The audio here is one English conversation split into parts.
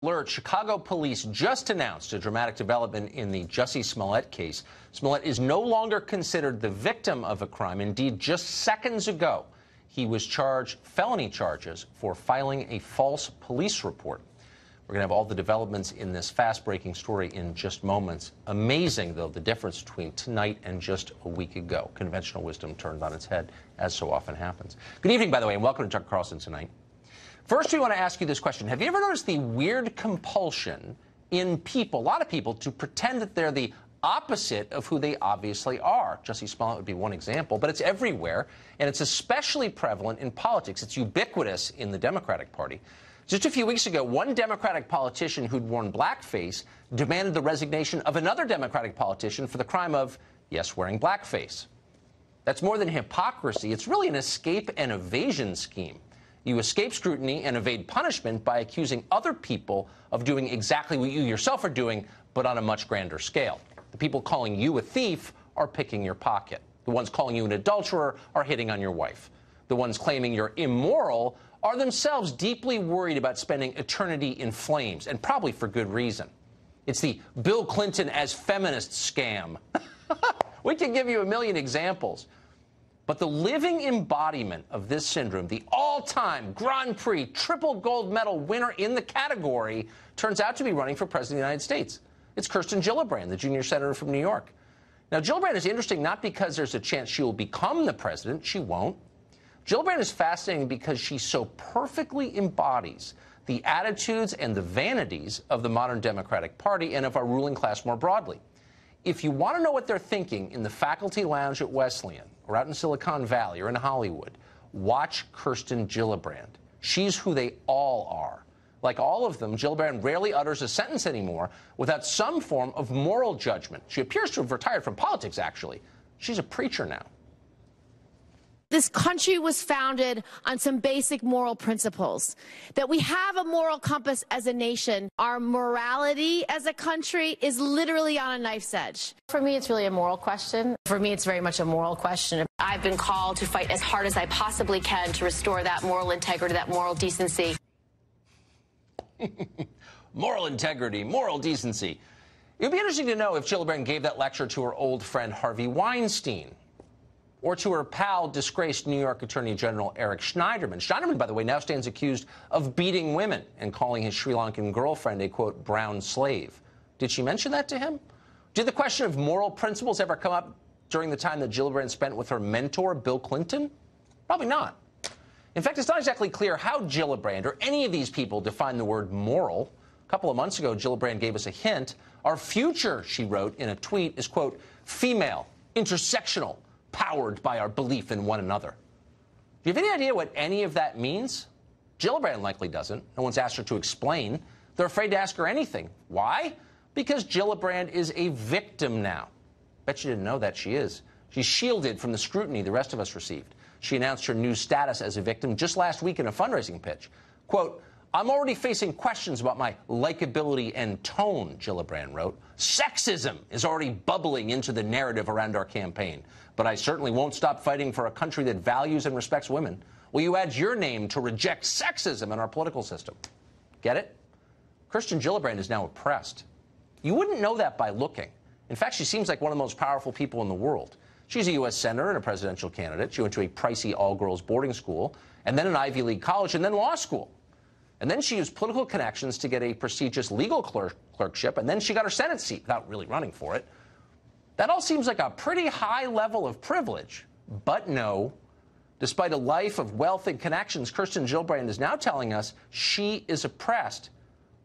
Alert, Chicago police just announced a dramatic development in the Jussie Smollett case. Smollett is no longer considered the victim of a crime. Indeed, just seconds ago, he was charged felony charges for filing a false police report. We're going to have all the developments in this fast-breaking story in just moments. Amazing, though, the difference between tonight and just a week ago. Conventional wisdom turned on its head, as so often happens. Good evening, by the way, and welcome to Tucker Carlson Tonight. First, we want to ask you this question. Have you ever noticed the weird compulsion in people, a lot of people, to pretend that they're the opposite of who they obviously are? Jussie Smollett would be one example, but it's everywhere, and it's especially prevalent in politics. It's ubiquitous in the Democratic Party. Just a few weeks ago, one Democratic politician who'd worn blackface demanded the resignation of another Democratic politician for the crime of, yes, wearing blackface. That's more than hypocrisy. It's really an escape and evasion scheme. You escape scrutiny and evade punishment by accusing other people of doing exactly what you yourself are doing, but on a much grander scale. The people calling you a thief are picking your pocket. The ones calling you an adulterer are hitting on your wife. The ones claiming you're immoral are themselves deeply worried about spending eternity in flames, and probably for good reason. It's the Bill Clinton as feminist scam. We can give you a million examples. But the living embodiment of this syndrome, the all-time Grand Prix triple gold medal winner in the category, turns out to be running for president of the United States. It's Kirsten Gillibrand, the junior senator from New York. Now, Gillibrand is interesting not because there's a chance she will become the president. She won't. Gillibrand is fascinating because she so perfectly embodies the attitudes and the vanities of the modern Democratic Party and of our ruling class more broadly. If you want to know what they're thinking in the faculty lounge at Wesleyan, or out in Silicon Valley, or in Hollywood, watch Kirsten Gillibrand. She's who they all are. Like all of them, Gillibrand rarely utters a sentence anymore without some form of moral judgment. She appears to have retired from politics, actually. She's a preacher now. This country was founded on some basic moral principles, that we have a moral compass as a nation. Our morality as a country is literally on a knife's edge. For me, it's really a moral question. For me, it's very much a moral question. I've been called to fight as hard as I possibly can to restore that moral integrity, that moral decency. Moral integrity, moral decency. It would be interesting to know if Gillibrand gave that lecture to her old friend Harvey Weinstein, or to her pal, disgraced New York Attorney General Eric Schneiderman. Schneiderman, by the way, now stands accused of beating women and calling his Sri Lankan girlfriend a, quote, brown slave. Did she mention that to him? Did the question of moral principles ever come up during the time that Gillibrand spent with her mentor, Bill Clinton? Probably not. In fact, it's not exactly clear how Gillibrand or any of these people define the word moral. A couple of months ago, Gillibrand gave us a hint. Our future, she wrote in a tweet, is, quote, female, intersectional, powered by our belief in one another. Do you have any idea what any of that means? Gillibrand likely doesn't. No one's asked her to explain. They're afraid to ask her anything. Why? Because Gillibrand is a victim now. Bet you didn't know that she is. She's shielded from the scrutiny the rest of us received. She announced her new status as a victim just last week in a fundraising pitch. Quote, I'm already facing questions about my likability and tone, Gillibrand wrote. Sexism is already bubbling into the narrative around our campaign. But I certainly won't stop fighting for a country that values and respects women. Will you add your name to reject sexism in our political system? Get it? Kirsten Gillibrand is now oppressed. You wouldn't know that by looking. In fact, she seems like one of the most powerful people in the world. She's a U.S. senator and a presidential candidate. She went to a pricey all-girls boarding school, and then an Ivy League college, and then law school. And then she used political connections to get a prestigious legal clerkship, and then she got her Senate seat without really running for it. That all seems like a pretty high level of privilege. But no. Despite a life of wealth and connections, Kirsten Gillibrand is now telling us she is oppressed.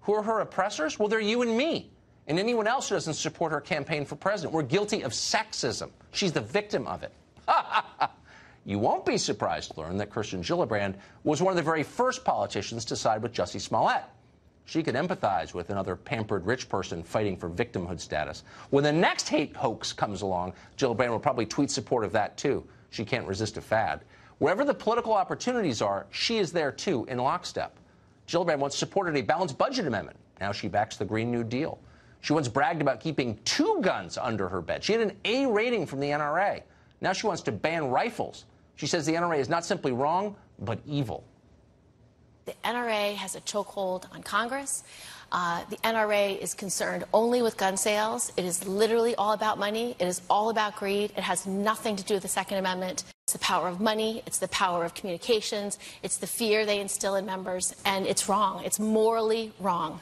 Who are her oppressors? Well, they're you and me, and anyone else who doesn't support her campaign for president. We're guilty of sexism. She's the victim of it. You won't be surprised to learn that Kirsten Gillibrand was one of the very first politicians to side with Jussie Smollett. She could empathize with another pampered rich person fighting for victimhood status. When the next hate hoax comes along, Gillibrand will probably tweet support of that, too. She can't resist a fad. Wherever the political opportunities are, she is there, too, in lockstep. Gillibrand once supported a balanced budget amendment. Now she backs the Green New Deal. She once bragged about keeping 2 guns under her bed. She had an A rating from the NRA. Now she wants to ban rifles. She says the NRA is not simply wrong, but evil. The NRA has a chokehold on Congress. The NRA is concerned only with gun sales. It is literally all about money. It is all about greed. It has nothing to do with the Second Amendment. It's the power of money. It's the power of communications. It's the fear they instill in members. And it's wrong. It's morally wrong.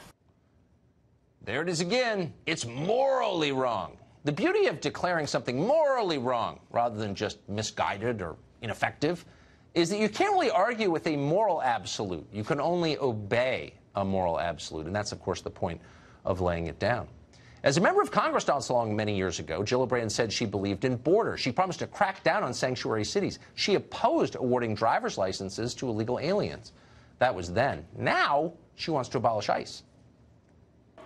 There it is again. It's morally wrong. The beauty of declaring something morally wrong rather than just misguided or ineffective is that you can't really argue with a moral absolute. You can only obey a moral absolute, and that's, of course, the point of laying it down. As a member of Congress not so long many years ago, Gillibrand said she believed in borders. She promised to crack down on sanctuary cities. She opposed awarding driver's licenses to illegal aliens. That was then. Now she wants to abolish ICE.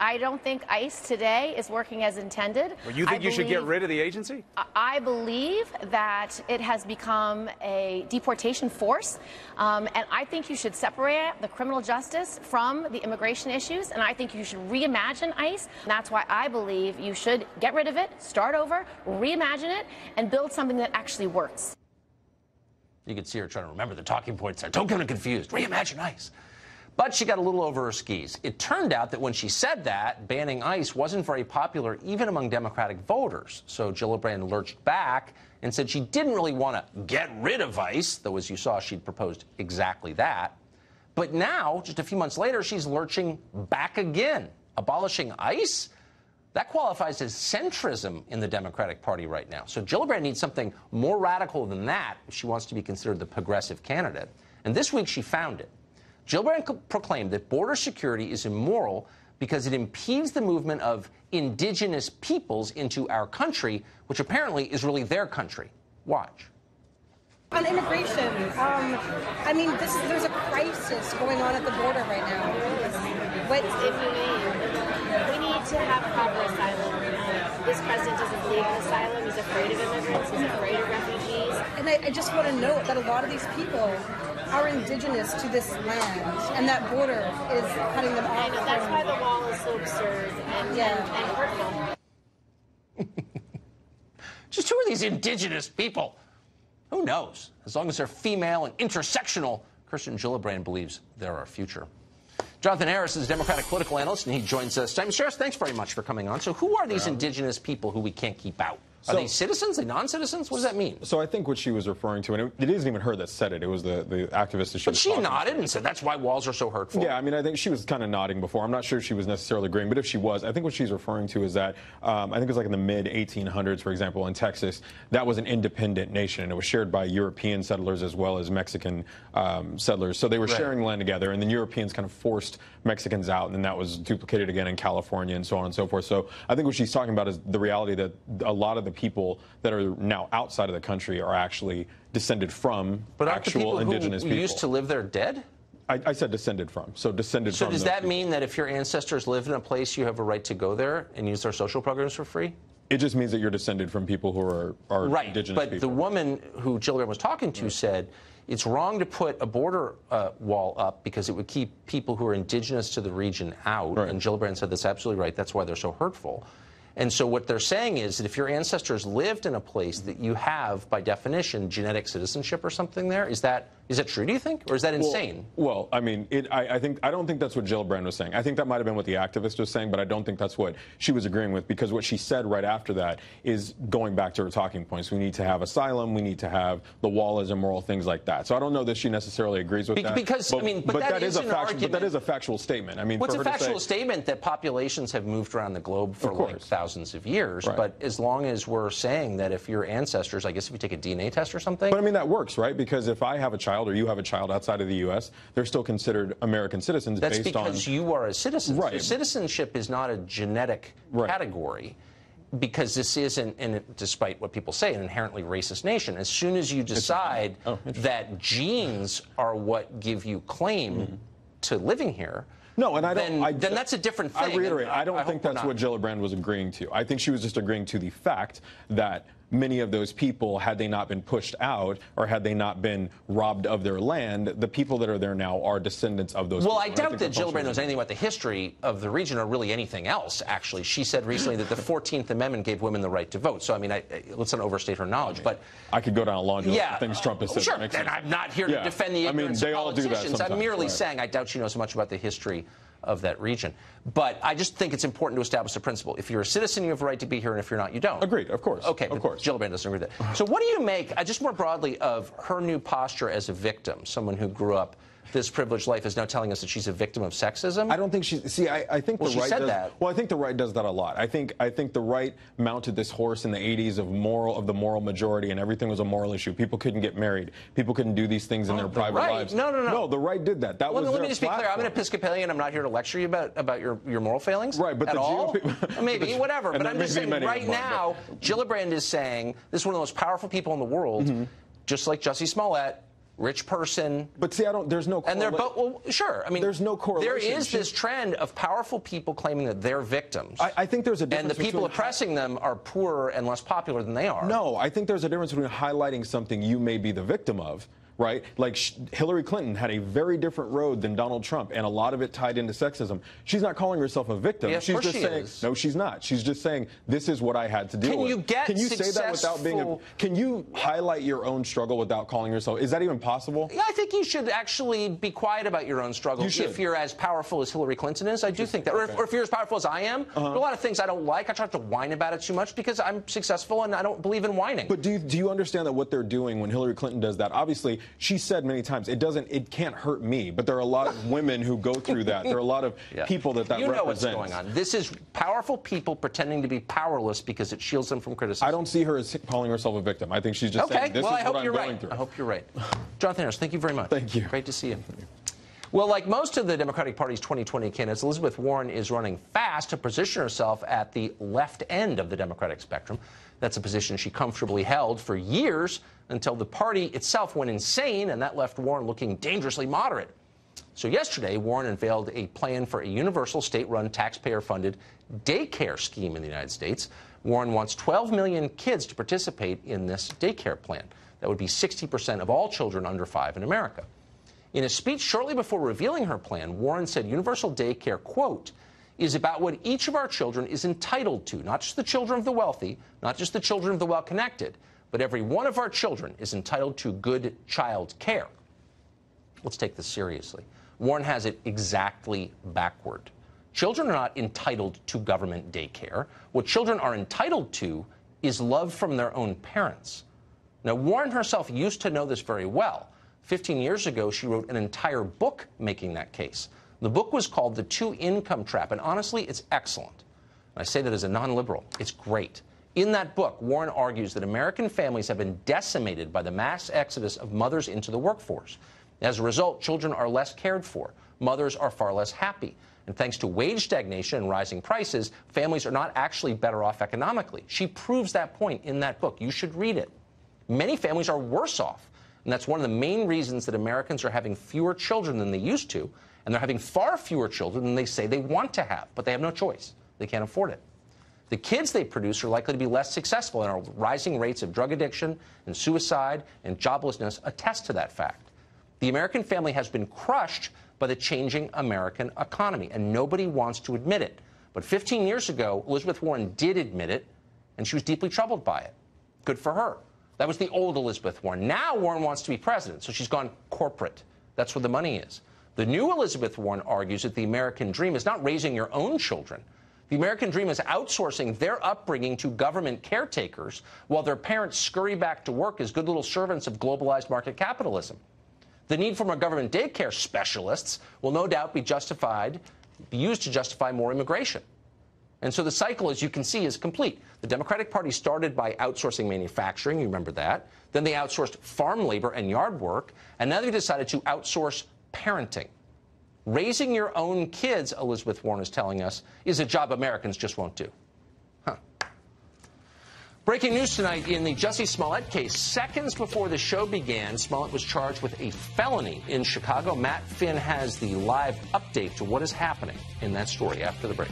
I don't think ICE today is working as intended. Well, you think you should get rid of the agency? I believe that it has become a deportation force, and I think you should separate the criminal justice from the immigration issues, and I think you should reimagine ICE. And that's why I believe you should get rid of it, start over, reimagine it, and build something that actually works. You can see her trying to remember the talking points there. Don't get them confused. Reimagine ICE. But she got a little over her skis. It turned out that when she said that, banning ICE wasn't very popular even among Democratic voters. So Gillibrand lurched back and said she didn't really want to get rid of ICE, though as you saw, she'd proposed exactly that. But now, just a few months later, she's lurching back again. Abolishing ICE? That qualifies as centrism in the Democratic Party right now. So Gillibrand needs something more radical than that if she wants to be considered the progressive candidate. And this week she found it. Gillibrand proclaimed that border security is immoral because it impedes the movement of indigenous peoples into our country, which apparently is really their country. Watch. On immigration, I mean, there's a crisis going on at the border right now. What if we need to have proper asylum? This president doesn't believe in asylum. He's afraid of immigrants. He's afraid of refugees. And I just want to note that a lot of these people are indigenous to this land, and that border is cutting them off. And that's why the wall is so absurd and hurtful. Just who are these indigenous people? Who knows? As long as they're female and intersectional, Kirsten Gillibrand believes they're our future. Jonathan Harris is a Democratic political analyst, and he joins us. Mr. Harris, thanks very much for coming on. So who are these indigenous people who we can't keep out? Are they citizens? Are they non-citizens? What does that mean? So I think what she was referring to, and it isn't even her that said it, it was the activist that she was talking to. But she nodded and said that's why walls are so hurtful. Yeah, I mean, I think she was kind of nodding before. I'm not sure she was necessarily agreeing, but if she was, I think what she's referring to is that, I think it was like in the mid-1800s, for example, in Texas, that was an independent nation, and it was shared by European settlers as well as Mexican settlers. So they were sharing land together, and then Europeans kind of forced Mexicans out, and then that was duplicated again in California and so on and so forth. So I think what she's talking about is the reality that a lot of the people that are now outside of the country are actually descended from actual indigenous people. Who used to live there dead? I said descended from. So descended from. So does that mean that if your ancestors lived in a place, you have a right to go there and use their social programs for free? It just means that you're descended from people who are indigenous people. But the woman who Gillibrand was talking to said it's wrong to put a border wall up because it would keep people who are indigenous to the region out. And Gillibrand said that's absolutely right. That's why they're so hurtful. And so what they're saying is that if your ancestors lived in a place that you have, by definition, genetic citizenship or something there, is that true, do you think? Or is that insane? Well, I mean, I don't think that's what Gillibrand was saying. I think that might have been what the activist was saying, but I don't think that's what she was agreeing with, because what she said right after that is going back to her talking points. We need to have asylum. We need to have the wall is immoral, things like that. So I don't know that she necessarily agrees with that. Because, but, I mean, but that is an argument. But that is a factual statement. I mean, what's a factual statement that populations have moved around the globe for like thousands of years. But as long as we're saying that if your ancestors, I guess if you take a DNA test or something. But I mean, that works, right? Because if I have a child or you have a child outside of the U.S., they're still considered American citizens based on... That's because you are a citizen. So citizenship is not a genetic category, because this isn't, and despite what people say, an inherently racist nation. As soon as you decide that genes are what give you claim to living here, no, and then that's a different thing. I reiterate, I don't think that's what Gillibrand was agreeing to. I think she was just agreeing to the fact that many of those people, had they not been pushed out or had they not been robbed of their land, the people that are there now are descendants of those people. Well, I doubt that Gillibrand knows anything about the history of the region or really anything else, actually. She said recently that the 14th Amendment gave women the right to vote. So, I mean, let's not overstate her knowledge. But I could go down a laundry list of things Trump has said. Sure, and I'm not here to defend the ignorance of politicians. I'm merely saying I doubt she knows so much about the history of that region. But I just think it's important to establish a principle. If you're a citizen, you have a right to be here, and if you're not, you don't. Agreed, of course. Okay, of course. Gillibrand doesn't agree with that. So what do you make, just more broadly, of her new posture as a victim, someone who grew up this privileged life is now telling us that she's a victim of sexism? I don't think she. See, I think the right does that. Well, I think the right does that a lot. I think the right mounted this horse in the 80s of the moral majority, and everything was a moral issue. People couldn't get married. People couldn't do these things in their private lives. No. No, the right did that. That was let me just be clear. I'm an Episcopalian. I'm not here to lecture you about your moral failings. Right, but at the all. GOP, maybe whatever. But I'm just saying right now, Gillibrand is saying this is one of the most powerful people in the world, just like Jussie Smollett. Rich person. But see, there's no correlation. And they're both, well, sure. I mean, there's no correlation. There is this trend of powerful people claiming that they're victims. I think there's a difference. And the people oppressing them are poorer and less popular than they are. No, I think there's a difference between highlighting something you may be the victim of. Right? Like Hillary Clinton had a very different road than Donald Trump, and a lot of it tied into sexism. She's not calling herself a victim. Yeah, she's just saying, no, she's not. She's just saying, this is what I had to deal with. Can you say that without being can you highlight your own struggle without calling yourself? Is that even possible? Yeah, I think you should actually be quiet about your own struggle if you're as powerful as Hillary Clinton is. I do think that. Or if you're as powerful as I am. There are a lot of things I don't like. I try not to whine about it too much because I'm successful and I don't believe in whining. But do you understand that what they're doing when Hillary Clinton does that? Obviously, she said many times it can't hurt me, but there are a lot of women who go through that. There are a lot of people that represents. You know what's going on. This is powerful people pretending to be powerless because it shields them from criticism. I don't see her as calling herself a victim. I think she's just saying, this is what I'm going through. I hope you're right. Jonathan Harris, thank you very much. Thank you. Great to see you. Well, like most of the Democratic Party's 2020 candidates, Elizabeth Warren is running fast to position herself at the left end of the Democratic spectrum. That's a position she comfortably held for years until the party itself went insane, and that left Warren looking dangerously moderate. So yesterday, Warren unveiled a plan for a universal state-run, taxpayer-funded daycare scheme in the United States. Warren wants 12 million kids to participate in this daycare plan. That would be 60% of all children under 5 in America. In a speech shortly before revealing her plan, Warren said universal daycare, quote, is about what each of our children is entitled to, not just the children of the wealthy, not just the children of the well-connected, but every one of our children is entitled to good child care. Let's take this seriously. Warren has it exactly backward. Children are not entitled to government daycare. What children are entitled to is love from their own parents. Now, Warren herself used to know this very well. 15 years ago, she wrote an entire book making that case. The book was called The Two-Income Trap, and honestly, it's excellent. And I say that as a non-liberal. It's great. In that book, Warren argues that American families have been decimated by the mass exodus of mothers into the workforce. As a result, children are less cared for. Mothers are far less happy. And thanks to wage stagnation and rising prices, families are not actually better off economically. She proves that point in that book. You should read it. Many families are worse off. And that's one of the main reasons that Americans are having fewer children than they used to. And they're having far fewer children than they say they want to have. But they have no choice. They can't afford it. The kids they produce are likely to be less successful, and our rising rates of drug addiction and suicide and joblessness attest to that fact. The American family has been crushed by the changing American economy, and nobody wants to admit it. But 15 years ago, Elizabeth Warren did admit it, and she was deeply troubled by it. Good for her. That was the old Elizabeth Warren. Now Warren wants to be president, so she's gone corporate. That's where the money is. The new Elizabeth Warren argues that the American dream is not raising your own children. The American dream is outsourcing their upbringing to government caretakers while their parents scurry back to work as good little servants of globalized market capitalism. The need for more government daycare specialists will no doubt be used to justify more immigration. And so the cycle, as you can see, is complete. The Democratic Party started by outsourcing manufacturing, you remember that. Then they outsourced farm labor and yard work, and now they've decided to outsource parenting. Raising your own kids, Elizabeth Warren is telling us, is a job Americans just won't do. Breaking news tonight in the Jussie Smollett case. Seconds before the show began, Smollett was charged with a felony in Chicago. Matt Finn has the live update to what is happening in that story after the break.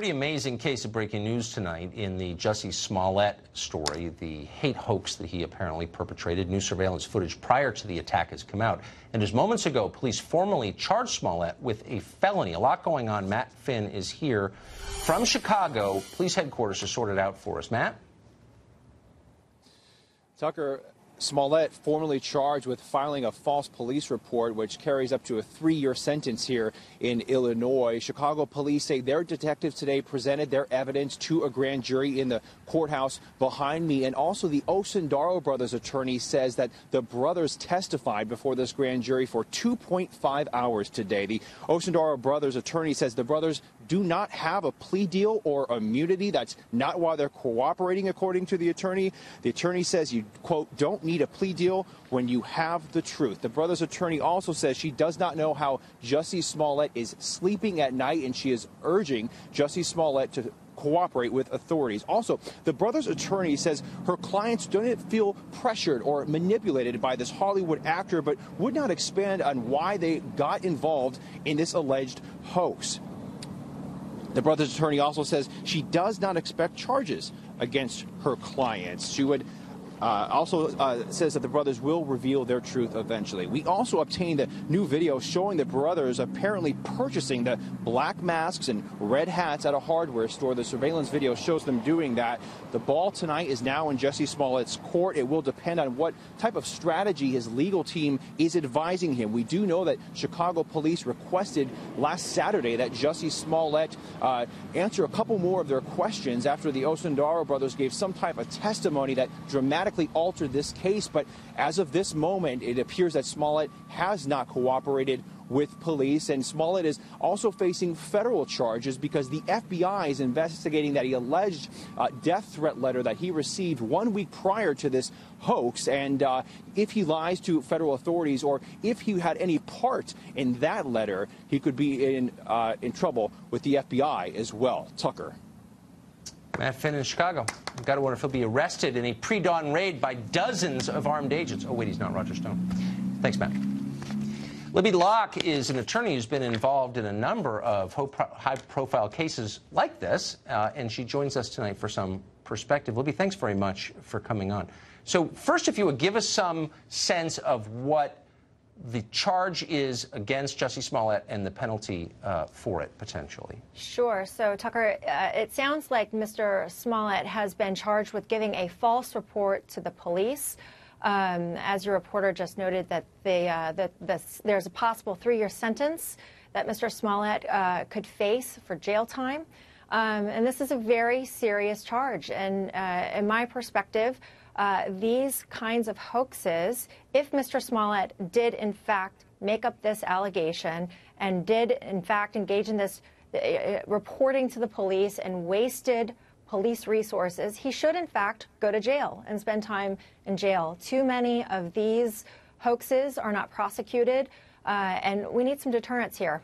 pretty amazing case of breaking news tonight in the Jussie Smollett story, the hate hoax that he apparently perpetrated. New surveillance footage prior to the attack has come out. And just moments ago, police formally charged Smollett with a felony. A lot going on. Matt Finn is here from Chicago. Police headquarters to sort it out for us. Matt? Tucker, Smollett formally charged with filing a false police report, which carries up to a 3-year sentence here in Illinois. Chicago police say their detectives today presented their evidence to a grand jury in the courthouse behind me. And also the Osundaro brothers' attorney says that the brothers testified before this grand jury for 2.5 hours today. The Osundaro brothers' attorney says the brothers do not have a plea deal or immunity. That's not why they're cooperating, according to the attorney. The attorney says you, quote, don't need a plea deal when you have the truth. The brother's attorney also says she does not know how Jussie Smollett is sleeping at night, and she is urging Jussie Smollett to cooperate with authorities. Also, the brother's attorney says her clients don't feel pressured or manipulated by this Hollywood actor, but would not expand on why they got involved in this alleged hoax. The brother's attorney also says she does not expect charges against her clients. She would also says that the brothers will reveal their truth eventually. We also obtained a new video showing the brothers apparently purchasing the black masks and red hats at a hardware store. The surveillance video shows them doing that. The ball tonight is now in Jussie Smollett's court. It will depend on what type of strategy his legal team is advising him. We do know that Chicago police requested last Saturday that Jussie Smollett answer a couple more of their questions after the Osundaro brothers gave some type of testimony that dramatically altered this case. But as of this moment, it appears that Smollett has not cooperated with police, and Smollett is also facing federal charges because the FBI is investigating that he alleged death threat letter that he received 1 week prior to this hoax, and if he lies to federal authorities or if he had any part in that letter, he could be in trouble with the FBI as well. Tucker. Matt Finn in Chicago. I've got to wonder if he'll be arrested in a pre-dawn raid by dozens of armed agents. Oh, wait, he's not Roger Stone. Thanks, Matt. Libby Locke is an attorney who's been involved in a number of high-profile cases like this, and she joins us tonight for some perspective. Libby, thanks very much for coming on. So first, if you would give us some sense of what the charge is against Jussie Smollett and the penalty for it, potentially. Sure. So, Tucker, it sounds like Mr. Smollett has been charged with giving a false report to the police. As your reporter just noted, that there's a possible 3-year sentence that Mr. Smollett could face for jail time. And this is a very serious charge. And in my perspective, these kinds of hoaxes, if Mr. Smollett did in fact make up this allegation and did in fact engage in this reporting to the police and wasted police resources, he should in fact go to jail and spend time in jail. Too many of these hoaxes are not prosecuted, and we need some deterrence here.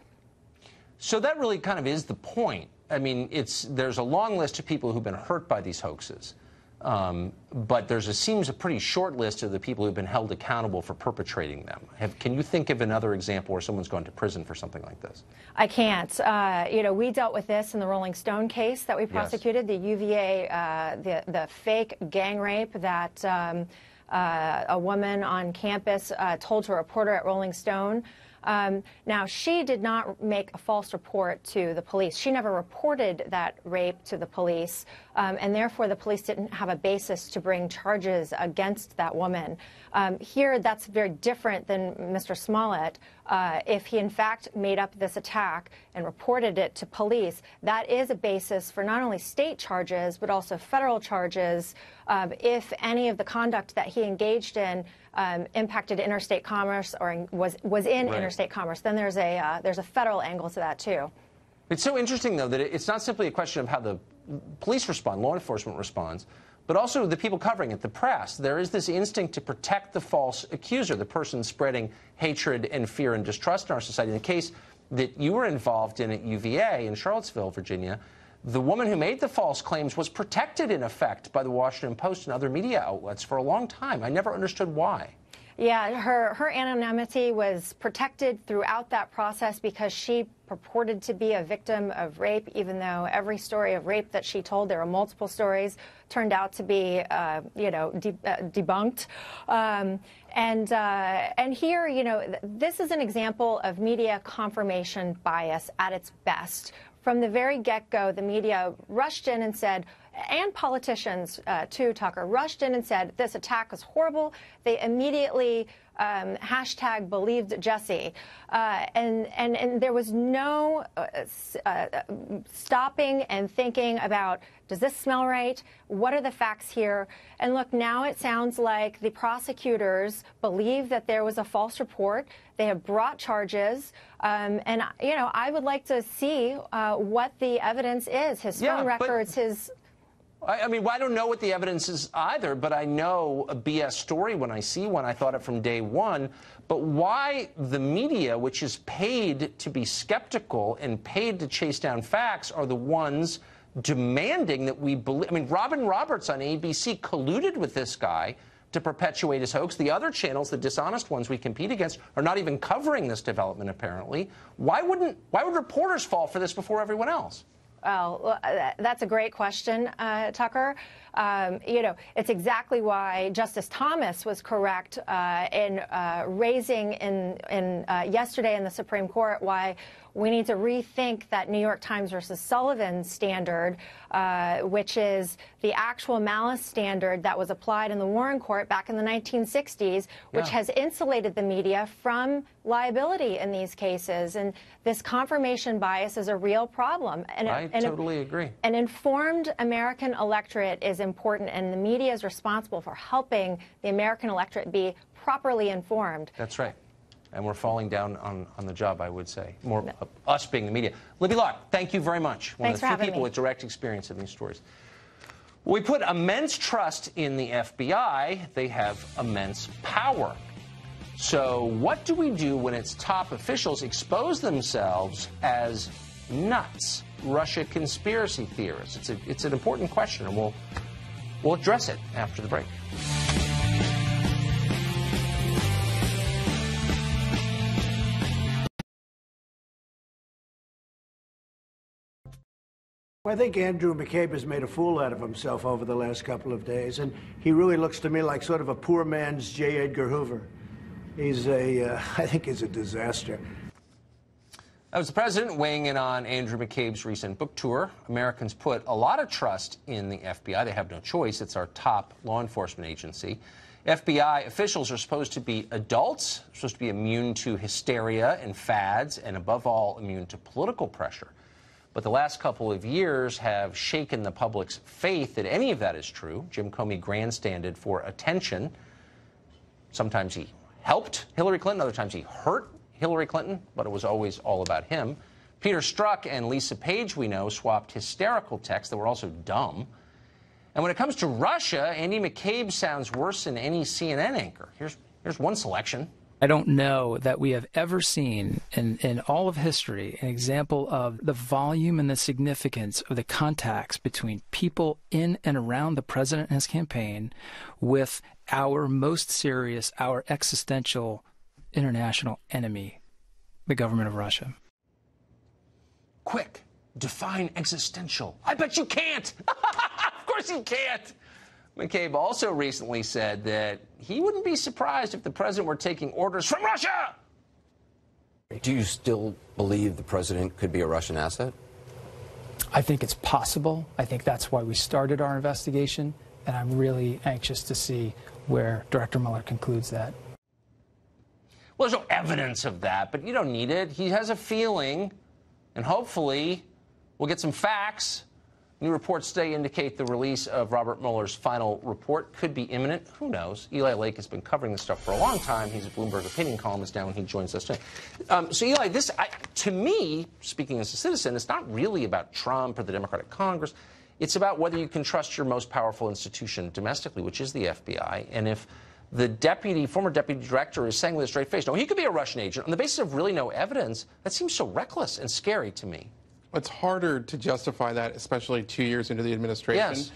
So that really kind of is the point. I mean, there's a long list of people who've been hurt by these hoaxes. But seems a pretty short list of the people who've been held accountable for perpetrating them. Can you think of another example where someone's gone to prison for something like this? I can't. We dealt with this in the Rolling Stone case that we prosecuted, yes. The UVA, the fake gang rape that a woman on campus told to a reporter at Rolling Stone. Now, she did not make a false report to the police. She never reported that rape to the police, and therefore the police didn't have a basis to bring charges against that woman. Here, that's very different than Mr. Smollett. If he, in fact, made up this attack and reported it to police, that is a basis for not only state charges, but also federal charges. If any of the conduct that he engaged in impacted interstate commerce or was in interstate commerce, then there's a federal angle to that, too. It's so interesting, though, that it's not simply a question of how the police respond, law enforcement responds, but also the people covering it, the press. There is this instinct to protect the false accuser, the person spreading hatred and fear and distrust in our society. In the case that you were involved in at UVA in Charlottesville, Virginia, the woman who made the false claims was protected, in effect, by the Washington Post and other media outlets for a long time. I never understood why. Yeah, her anonymity was protected throughout that process because she purported to be a victim of rape, even though every story of rape that she told, there were multiple stories, turned out to be, debunked. And here, this is an example of media confirmation bias at its best. From the very get-go, the media rushed in and said, and politicians, too, Tucker, rushed in and said, this attack was horrible. They immediately hashtag believed Jesse. And there was no stopping and thinking about, does this smell right? What are the facts here? And look, now it sounds like the prosecutors believe that there was a false report. They have brought charges. And, I would like to see what the evidence is, his phone records, his... I mean, I don't know what the evidence is either, but I know a BS story when I see one. I thought it from day one. But why the media, which is paid to be skeptical and paid to chase down facts, are the ones demanding that we believe? I mean, Robin Roberts on ABC colluded with this guy to perpetuate his hoax. The other channels, the dishonest ones we compete against, are not even covering this development, apparently. Why would reporters fall for this before everyone else? Well, that's a great question, Tucker. It's exactly why Justice Thomas was correct in raising yesterday in the Supreme Court why we need to rethink that New York Times versus Sullivan standard, which is the actual malice standard that was applied in the Warren Court back in the 1960s, which has insulated the media from liability in these cases. And this confirmation bias is a real problem. And I totally agree. An informed American electorate is important, and the media is responsible for helping the American electorate be properly informed. That's right. And we're falling down on the job, I would say. More us being the media. Libby Locke, thank you very much. Thanks for having me. One of the few people with direct experience in these stories. We put immense trust in the FBI. They have immense power. So what do we do when its top officials expose themselves as nuts, Russia conspiracy theorists? It's an important question, and we'll address it after the break. I think Andrew McCabe has made a fool out of himself over the last couple of days, and he really looks to me like sort of a poor man's J. Edgar Hoover. I think he's a disaster. That was the president weighing in on Andrew McCabe's recent book tour. Americans put a lot of trust in the FBI. They have no choice. It's our top law enforcement agency. FBI officials are supposed to be adults, supposed to be immune to hysteria and fads, and above all, immune to political pressure. But the last couple of years have shaken the public's faith that any of that is true. Jim Comey grandstanded for attention. Sometimes he helped Hillary Clinton, other times he hurt Hillary Clinton, but it was always all about him. Peter Strzok and Lisa Page, we know, swapped hysterical texts that were also dumb. And when it comes to Russia, Andy McCabe sounds worse than any CNN anchor. Here's one selection. I don't know that we have ever seen in all of history an example of the volume and the significance of the contacts between people in and around the president and his campaign with our most serious, our existential international enemy, the government of Russia. Quick, define existential. I bet you can't. Of course you can't. McCabe also recently said that he wouldn't be surprised if the president were taking orders from Russia. Do you still believe the president could be a Russian asset? I think it's possible. I think that's why we started our investigation, and I'm really anxious to see where Director Mueller concludes that. Well, there's no evidence of that, but you don't need it. He has a feeling, and hopefully we'll get some facts. New reports today indicate the release of Robert Mueller's final report could be imminent. Who knows? Eli Lake has been covering this stuff for a long time. He's a Bloomberg opinion columnist now, and he joins us today. So, Eli, this, to me, speaking as a citizen, it's not really about Trump or the Democratic Congress. It's about whether you can trust your most powerful institution domestically, which is the FBI. And if the former deputy director is saying with a straight face, no, he could be a Russian agent, on the basis of really no evidence, that seems so reckless and scary to me. It's harder to justify that, especially 2 years into the administration. Yes.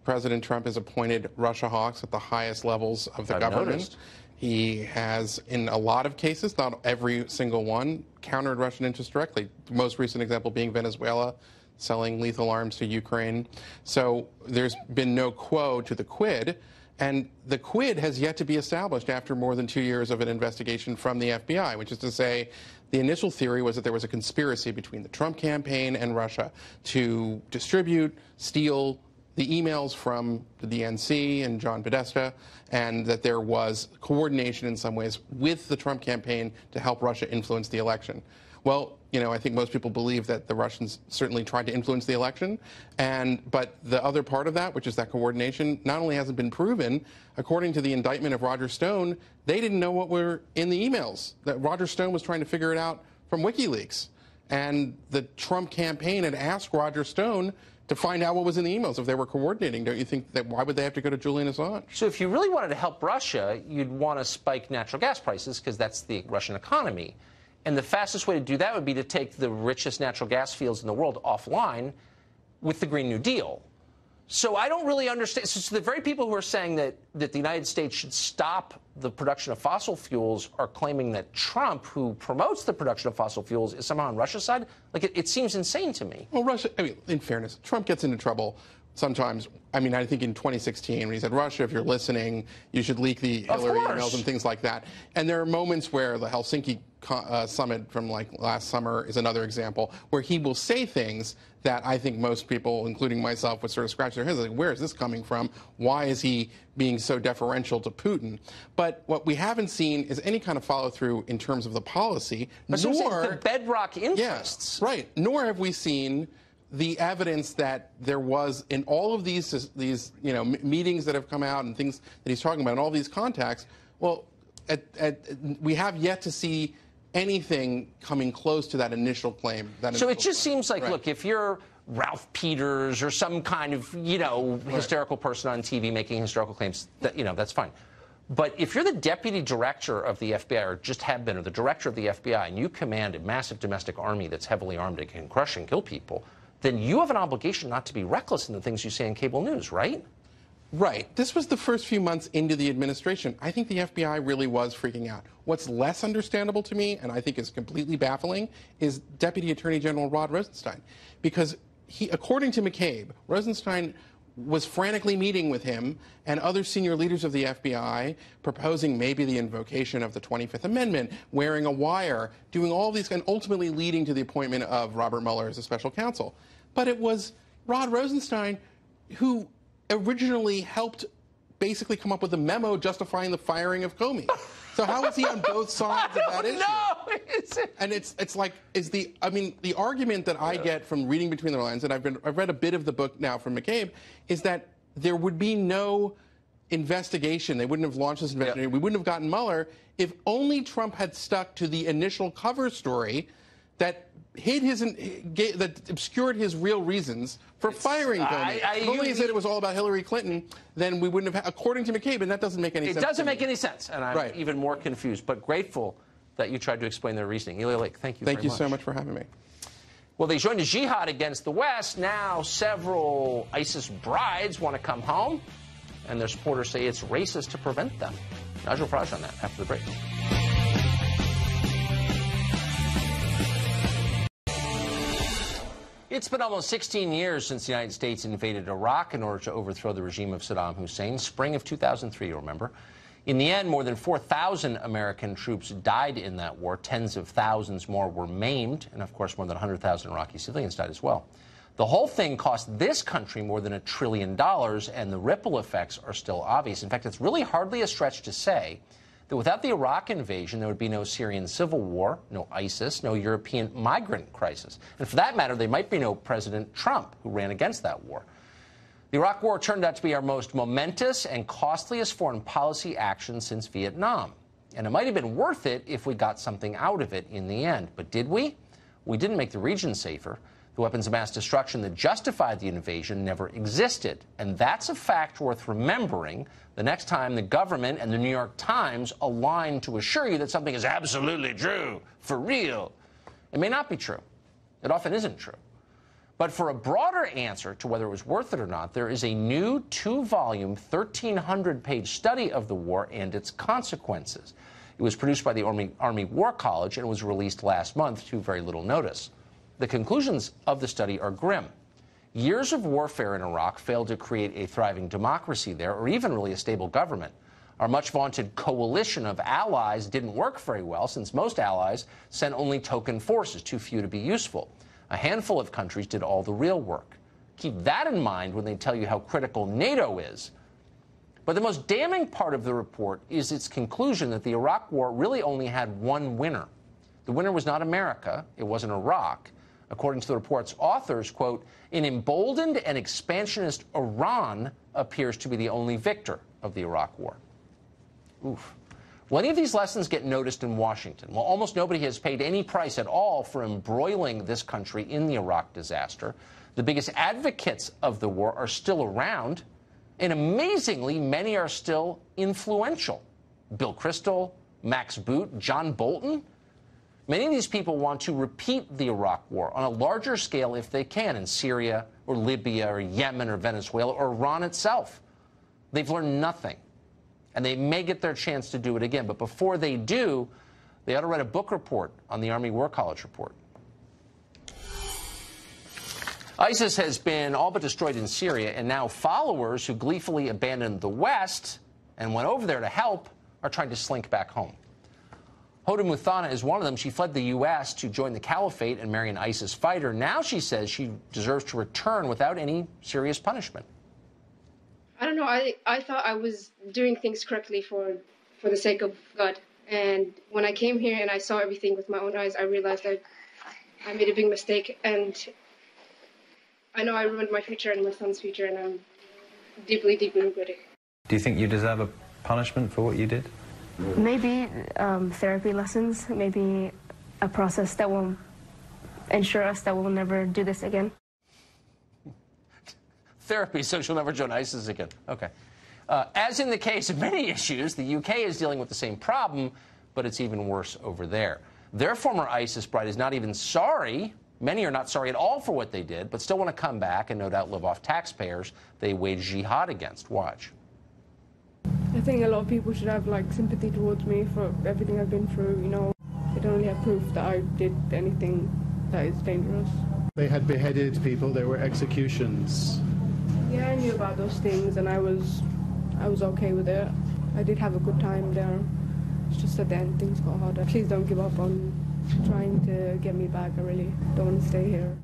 President Trump has appointed Russia hawks at the highest levels of the government. Noticed. He has, in a lot of cases, not every single one, countered Russian interests directly. The most recent example being Venezuela, selling lethal arms to Ukraine. So there's been no quo to the quid. And the quid has yet to be established after more than 2 years of an investigation from the FBI, which is to say the initial theory was that there was a conspiracy between the Trump campaign and Russia to distribute, steal the emails from the DNC and John Podesta, and that there was coordination in some ways with the Trump campaign to help Russia influence the election. Well, you know, I think most people believe that the Russians certainly tried to influence the election, but the other part of that, which is that coordination, not only hasn't been proven, according to the indictment of Roger Stone, they didn't know what were in the emails. That Roger Stone was trying to figure it out from WikiLeaks. And the Trump campaign had asked Roger Stone to find out what was in the emails if they were coordinating. Don't you think that why would they have to go to Julian Assange? So if you really wanted to help Russia, you'd want to spike natural gas prices because that's the Russian economy. And the fastest way to do that would be to take the richest natural gas fields in the world offline with the Green New Deal. So I don't really understand. So the very people who are saying that the United States should stop the production of fossil fuels are claiming that Trump, who promotes the production of fossil fuels, is somehow on Russia's side. Like, it seems insane to me. Well, Russia, I mean, in fairness, Trump gets into trouble sometimes. I mean, I think in 2016, when he said, Russia, if you're listening, you should leak the Hillary emails and things like that. And there are moments where the Helsinki summit from like last summer is another example where he will say things that I think most people, including myself, would sort of scratch their heads like, where is this coming from? Why is he being so deferential to Putin? But what we haven't seen is any kind of follow through in terms of the policy, nor the bedrock interests. Yeah, right. Nor have we seen the evidence that there was in all of these meetings that have come out and things that he's talking about and all these contacts. Well, we have yet to see anything coming close to that initial claim. So it just seems like, look, if you're Ralph Peters or some kind of, hysterical person on TV making hysterical claims, that's fine. But if you're the deputy director of the FBI, or just have been, or the director of the FBI, and you command a massive domestic army that's heavily armed and can crush and kill people, then you have an obligation not to be reckless in the things you say in cable news, right? Right. This was the first few months into the administration. I think the FBI really was freaking out. What's less understandable to me, and I think is completely baffling, is Deputy Attorney General Rod Rosenstein. Because according to McCabe, Rosenstein was frantically meeting with him and other senior leaders of the FBI, proposing maybe the invocation of the 25th Amendment, wearing a wire, doing all these, and ultimately leading to the appointment of Robert Mueller as a special counsel. But it was Rod Rosenstein who originally helped basically come up with a memo justifying the firing of Comey. So how is he on both sides of that issue? No, and it's like, the argument that I get from reading between the lines, and I've read a bit of the book now from McCabe, is that there would be no investigation. They wouldn't have launched this investigation. We wouldn't have gotten Mueller if only Trump had stuck to the initial cover story that that obscured his real reasons for firing Comey. If only he said it was all about Hillary Clinton, then we wouldn't have, according to McCabe, and that doesn't make any sense. It doesn't make any sense, and I'm even more confused, but grateful that you tried to explain their reasoning. Ilya Lake, thank you very much. Thank you so much for having me. Well, they joined a jihad against the West. Now several ISIS brides want to come home, and their supporters say it's racist to prevent them. Nigel Farage on that after the break. It's been almost 16 years since the United States invaded Iraq in order to overthrow the regime of Saddam Hussein, spring of 2003, you remember. In the end, more than 4,000 American troops died in that war. Tens of thousands more were maimed, and of course more than 100,000 Iraqi civilians died as well. The whole thing cost this country more than $1 trillion, and the ripple effects are still obvious. In fact, it's really hardly a stretch to say that without the Iraq invasion, there would be no Syrian civil war, no ISIS, no European migrant crisis. And for that matter, there might be no President Trump, who ran against that war. The Iraq War turned out to be our most momentous and costliest foreign policy action since Vietnam. And it might have been worth it if we got something out of it in the end. But did we? We didn't make the region safer. The weapons of mass destruction that justified the invasion never existed. And that's a fact worth remembering the next time the government and the New York Times align to assure you that something is absolutely true, for real. It may not be true. It often isn't true. But for a broader answer to whether it was worth it or not, there is a new 2-volume, 1,300-page study of the war and its consequences. It was produced by the Army War College and was released last month to very little notice. The conclusions of the study are grim. Years of warfare in Iraq failed to create a thriving democracy there, or even really a stable government. Our much-vaunted coalition of allies didn't work very well, since most allies sent only token forces, too few to be useful. A handful of countries did all the real work. Keep that in mind when they tell you how critical NATO is. But the most damning part of the report is its conclusion that the Iraq War really only had one winner. The winner was not America, it wasn't Iraq. According to the report's authors, quote, an emboldened and expansionist Iran appears to be the only victor of the Iraq War. Oof. Will any of these lessons get noticed in Washington? Well, almost nobody has paid any price at all for embroiling this country in the Iraq disaster. The biggest advocates of the war are still around, and amazingly, many are still influential. Bill Kristol, Max Boot, John Bolton. Many of these people want to repeat the Iraq War on a larger scale if they can, in Syria or Libya or Yemen or Venezuela or Iran itself. They've learned nothing, and they may get their chance to do it again. But before they do, they ought to write a book report on the Army War College report. ISIS has been all but destroyed in Syria, and now followers who gleefully abandoned the West and went over there to help are trying to slink back home. Hoda Muthana is one of them. She fled the U.S. to join the caliphate and marry an ISIS fighter. Now she says she deserves to return without any serious punishment. I don't know. I thought I was doing things correctly for the sake of God. And when I came here and I saw everything with my own eyes, I realized that I made a big mistake. And I know I ruined my future and my son's future, and I'm deeply, deeply regretting. Do you think you deserve a punishment for what you did? Maybe therapy lessons, maybe a process that will ensure us that we'll never do this again. Therapy, so she'll never join ISIS again. Okay. As in the case of many issues, the UK is dealing with the same problem, but it's even worse over there. Their former ISIS bride is not even sorry. Many are not sorry at all for what they did, but still want to come back and no doubt live off taxpayers they waged jihad against. Watch. I think a lot of people should have sympathy towards me for everything I've been through. You know, they don't really have proof that I did anything that is dangerous. They had beheaded people. There were executions. Yeah, I knew about those things, and I was okay with it. I did have a good time there. It's just at the end things got harder. Please don't give up on trying to get me back. I really don't want to stay here.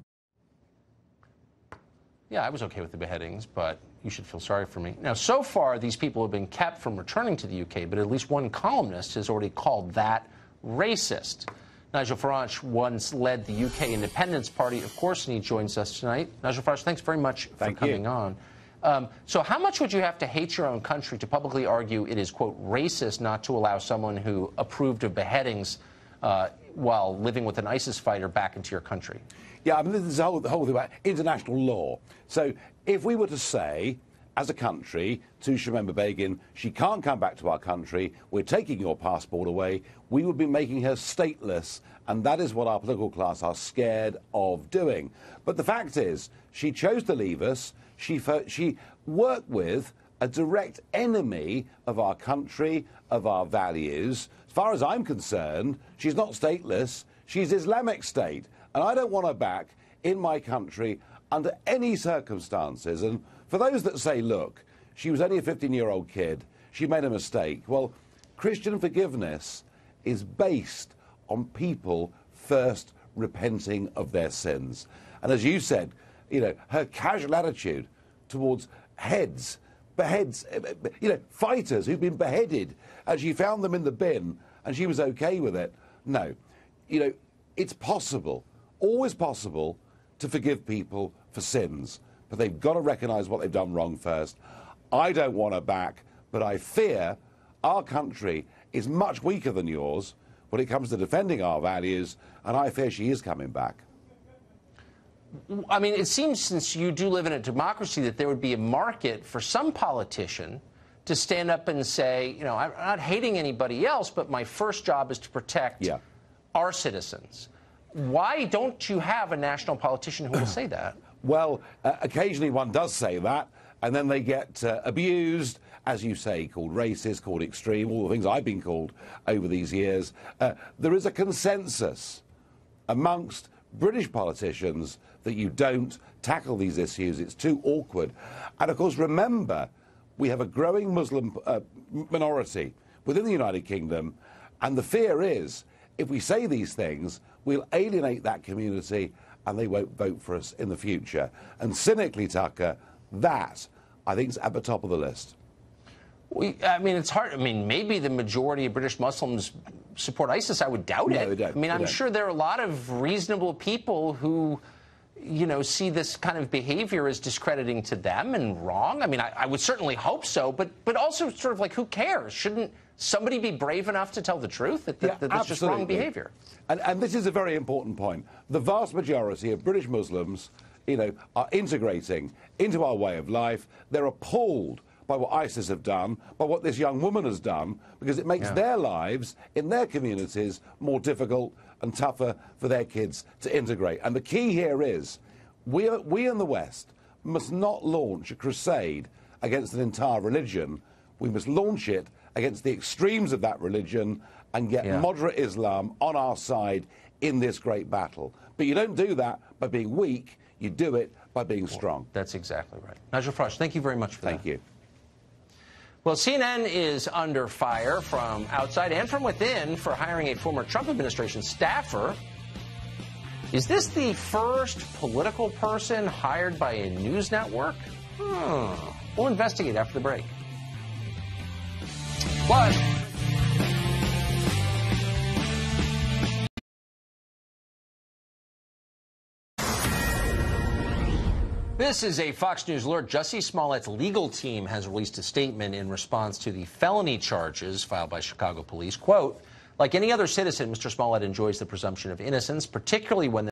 Yeah, I was okay with the beheadings, but you should feel sorry for me. Now, so far, these people have been kept from returning to the UK, but at least one columnist has already called that racist. Nigel Farage once led the UK Independence Party, of course, and he joins us tonight. Nigel Farage, thanks very much for coming on. So how much would you have to hate your own country to publicly argue it is, quote, racist not to allow someone who approved of beheadings while living with an ISIS fighter back into your country? Yeah, I mean, this is the whole thing about international law. So if we were to say, as a country, to Shamima Begin, she can't come back to our country, we're taking your passport away, we would be making her stateless, and that is what our political class are scared of doing. But the fact is, she chose to leave us, she worked with a direct enemy of our country, of our values. As far as I'm concerned, she's not stateless, she's Islamic State. And I don't want her back in my country under any circumstances. And for those that say, look, she was only a 15-year-old kid, she made a mistake. Well, Christian forgiveness is based on people first repenting of their sins. And as you said, you know, her casual attitude towards beheads, you know, fighters who've been beheaded, and she found them in the bin and she was okay with it. No, you know, it's possible, always possible, to forgive people for sins, but they've got to recognise what they've done wrong first. I don't want her back, but I fear our country is much weaker than yours when it comes to defending our values, and I fear she is coming back. I mean, it seems, since you do live in a democracy, that there would be a market for some politician to stand up and say, you know, I'm not hating anybody else, but my first job is to protect our citizens. Why don't you have a national politician who will say that? Well, occasionally one does say that, and then they get abused, as you say, called racist, called extreme, all the things I've been called over these years. There is a consensus amongst British politicians that you don't tackle these issues. It's too awkward. And, of course, remember, we have a growing Muslim minority within the United Kingdom, and the fear is if we say these things, we'll alienate that community and they won't vote for us in the future. And cynically, Tucker, that, I think, is at the top of the list. I mean, it's hard. I mean, maybe the majority of British Muslims support ISIS. I would doubt it. They don't. I mean, I'm don't. sure there are a lot of reasonable people who, you know, see this kind of behavior as discrediting to them and wrong. I mean, I would certainly hope so, but also sort of like, who cares? Shouldn't somebody be brave enough to tell the truth that that's just wrong behavior? And this is a very important point. The vast majority of British Muslims, you know, are integrating into our way of life. They're appalled by what ISIS have done, by what this young woman has done, because it makes their lives in their communities more difficult and tougher for their kids to integrate. And the key here is we in the West must not launch a crusade against an entire religion. We must launch it against the extremes of that religion and get moderate Islam on our side in this great battle. But you don't do that by being weak. You do it by being strong. That's exactly right. Nigel Farage, thank you very much for that. Thank you. Well, CNN is under fire from outside and from within for hiring a former Trump administration staffer. Is this the first political person hired by a news network? We'll investigate after the break. Plus, this is a Fox News alert. Jussie Smollett's legal team has released a statement in response to the felony charges filed by Chicago police. Quote, like any other citizen, Mr. Smollett enjoys the presumption of innocence, particularly when